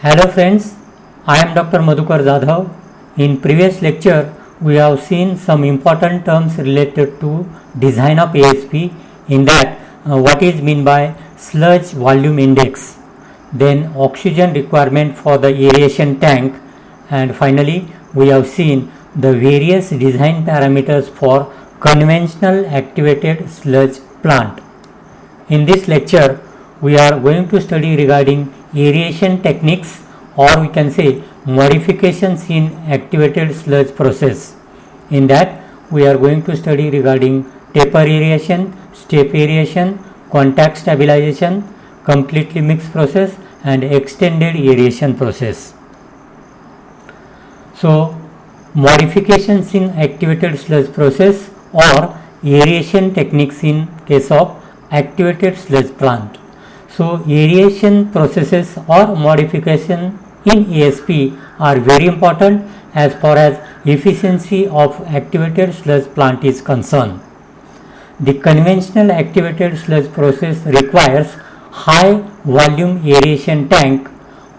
Hello friends, I am Dr. Madhukar Jadhav. In previous lecture, we have seen some important terms related to design of ASP. In that, what is meant by sludge volume index, then oxygen requirement for the aeration tank, and finally we have seen the various design parameters for conventional activated sludge plant. In this lecture, we are going to study regarding aeration techniques, or we can say modifications in activated sludge process. In that, we are going to study regarding taper aeration, step aeration, contact stabilization, completely mixed process, and extended aeration process. So, modifications in activated sludge process or aeration techniques in case of activated sludge plant. So, aeration processes or modification in ASP are very important as far as efficiency of activated sludge plant is concerned. The conventional activated sludge process requires high volume aeration tank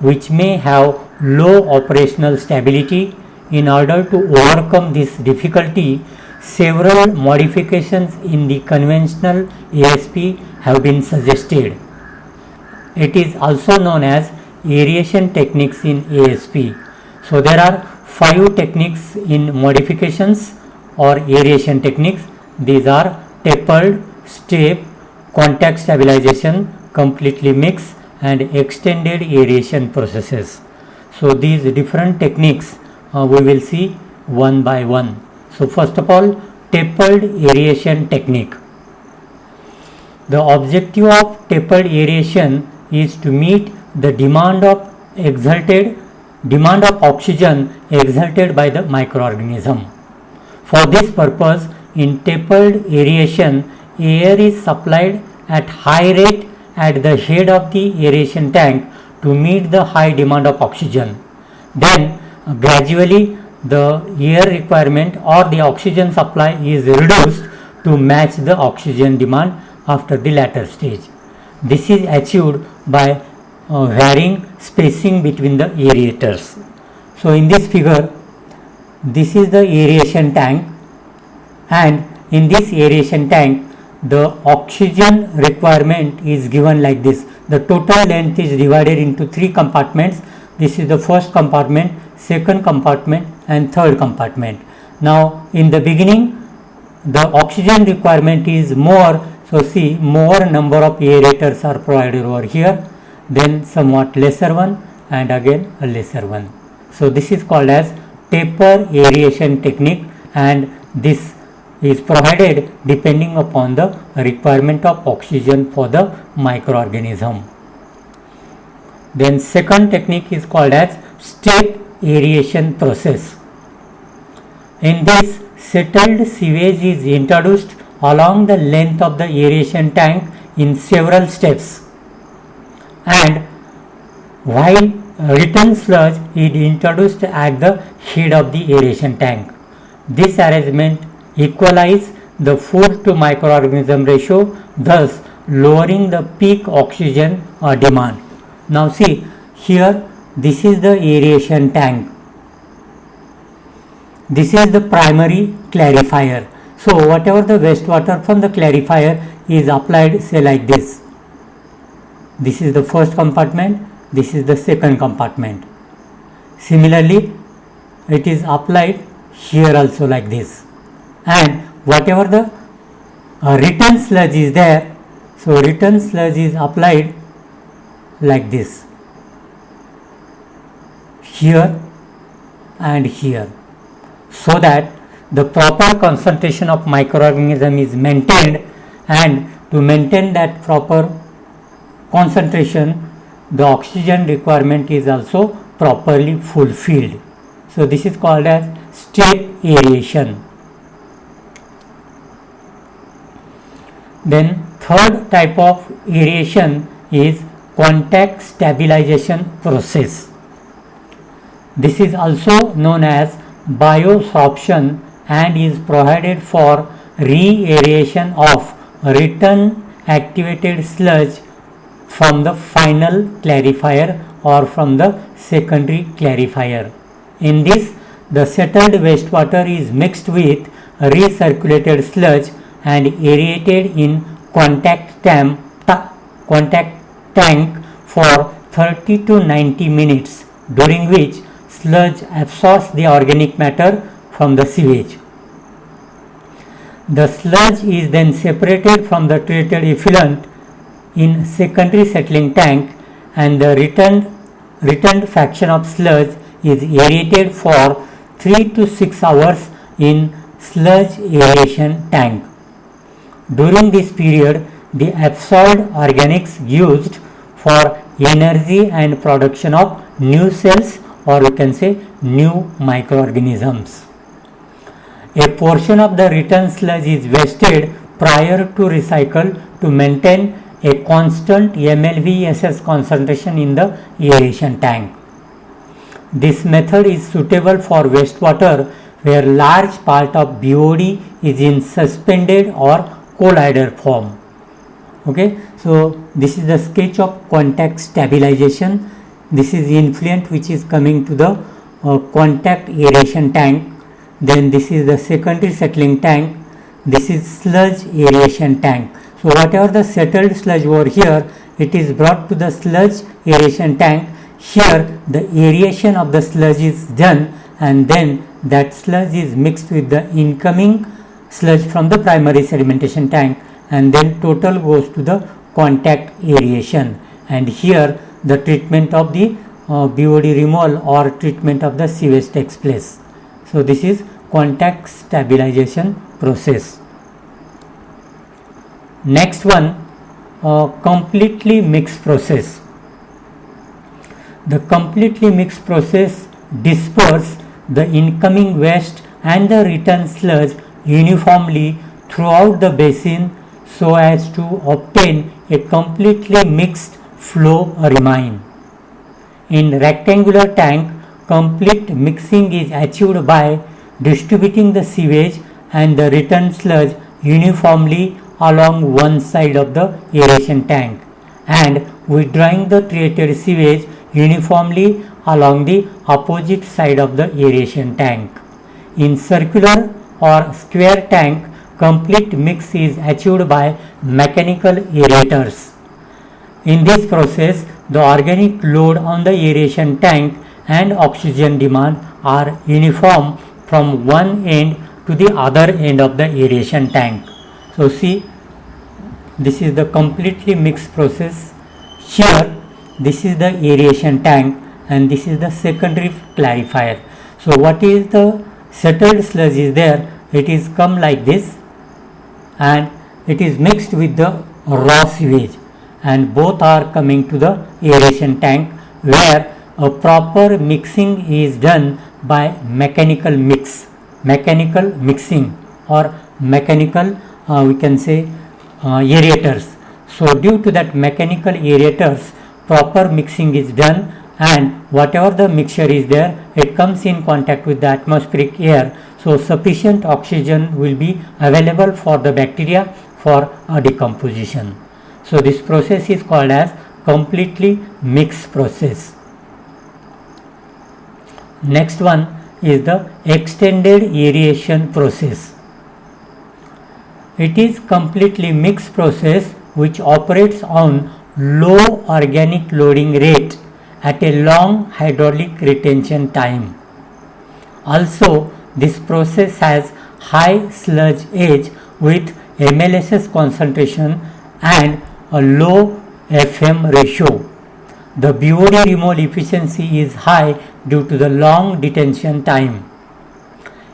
which may have low operational stability. In order to overcome this difficulty, several modifications in the conventional ASP have been suggested. It is also known as aeration techniques in ASP. So there are 5 techniques in modifications or aeration techniques. These are tapered, step, contact stabilization, completely mixed, and extended aeration processes. So these different techniques we will see one by one. So first of all, tapered aeration technique. The objective of tapered aeration is to meet the demand of oxygen exerted by the microorganism. For this purpose, in tapered aeration, air is supplied at high rate at the head of the aeration tank to meet the high demand of oxygen. Then gradually the air requirement or the oxygen supply is reduced to match the oxygen demand after the latter stage. This is achieved by varying spacing between the aerators. So in this figure, this is the aeration tank, and in this aeration tank the oxygen requirement is given like this. The total length is divided into 3 compartments. This is the first compartment, second compartment, and third compartment. Now in the beginning the oxygen requirement is more, so see more number of aerators are provided over here, then somewhat lesser one, and again a lesser one. So this is called as taper aeration technique, and this is provided depending upon the requirement of oxygen for the microorganism. Then second technique is called as step aeration process. In this, settled sewage is introduced along the length of the aeration tank in several steps, and while return sludge is introduced at the head of the aeration tank. This arrangement equalizes the food to microorganism ratio, thus lowering the peak oxygen demand. Now see here, this is the aeration tank. This is the primary clarifier. So whatever the wastewater from the clarifier is applied, say like this. This is the first compartment, this is the second compartment. Similarly, it is applied here also like this. And whatever the return sludge is there, so return sludge is applied like this, here and here, so that the proper concentration of microorganism is maintained, and to maintain that proper concentration the oxygen requirement is also properly fulfilled. So this is called as step aeration. Then third type of aeration is contact stabilization process. This is also known as biosorption and is provided for re-aeration of return activated sludge from the final clarifier or from the secondary clarifier. In this, the settled wastewater is mixed with recirculated sludge and aerated in contact tank for 30 to 90 minutes, during which sludge absorbs the organic matter from the sewage. The sludge is then separated from the treated effluent in secondary settling tank, and the returned fraction of sludge is aerated for 3 to 6 hours in sludge aeration tank. During this period, the absorbed organics used for energy and production of new cells, or we can say new microorganisms. A portion of the return sludge is wasted prior to recycle to maintain a constant mLVSS concentration in the aeration tank. This method is suitable for wastewater where large part of BOD is in suspended or colloidal form. Okay, so this is the sketch of contact stabilization. This is the influent which is coming to the contact aeration tank. Then this is the secondary settling tank. This is sludge aeration tank. So whatever the settled sludge over here, it is brought to the sludge aeration tank. Here the aeration of the sludge is done, and then that sludge is mixed with the incoming sludge from the primary sedimentation tank, and then total goes to the contact aeration. And here the treatment of the BOD removal or treatment of the sewage takes place. So this is contact stabilization process. Next one, completely mixed process. The completely mixed process disperses the incoming waste and the return sludge uniformly throughout the basin so as to obtain a completely mixed flow remain. In rectangular tank, complete mixing is achieved by distributing the sewage and the return sludge uniformly along one side of the aeration tank and withdrawing the treated sewage uniformly along the opposite side of the aeration tank. In circular or square tank, complete mix is achieved by mechanical aerators. In this process, the organic load on the aeration tank and oxygen demand are uniform from one end to the other end of the aeration tank. So see, this is the completely mixed process. Here, this is the aeration tank and this is the secondary clarifier. So what is the settled sludge is there? It is come like this and it is mixed with the raw sewage, and both are coming to the aeration tank where a proper mixing is done by mechanical mixing or mechanical we can say aerators. So due to that mechanical aerators, proper mixing is done, and whatever the mixture is there, it comes in contact with the atmospheric air, so sufficient oxygen will be available for the bacteria for decomposition. So this process is called as completely mixed process. Next one is the extended aeration process. It is completely mixed process which operates on low organic loading rate at a long hydraulic retention time. Also, this process has high sludge edge with MLSS concentration and a low FM ratio. The BOD removal efficiency is high due to the long detention time.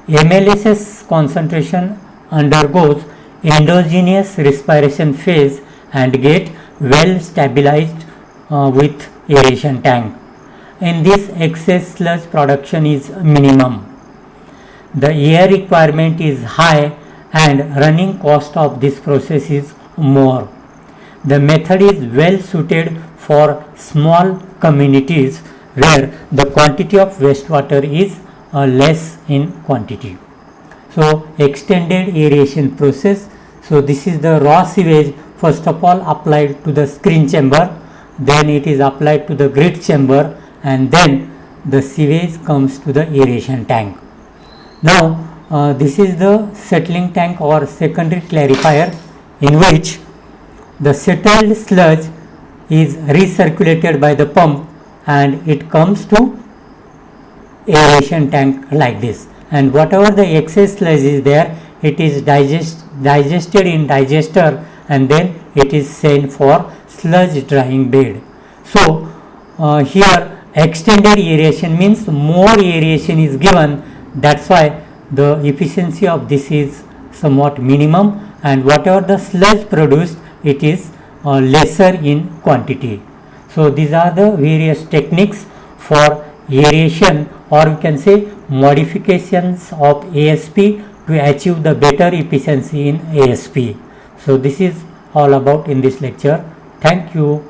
MLSS concentration undergoes endogenous respiration phase and get well stabilized with aeration tank. In this, excess sludge production is minimum. The air requirement is high and running cost of this process is more. The method is well suited for small communities where the quantity of wastewater is less in quantity. So extended aeration process. So this is the raw sewage first of all applied to the screen chamber, then it is applied to the grit chamber, and then the sewage comes to the aeration tank. Now this is the settling tank or secondary clarifier, in which the settled sludge is recirculated by the pump and it comes to aeration tank like this, and whatever the excess sludge is there, it is digested in digester, and then it is sent for sludge drying bed. So here extended aeration means more aeration is given, that's why the efficiency of this is somewhat minimum, and whatever the sludge produced, it is lesser in quantity. So these are the various techniques for aeration, or we can say modifications of ASP to achieve the better efficiency in ASP. So this is all about in this lecture. Thank you.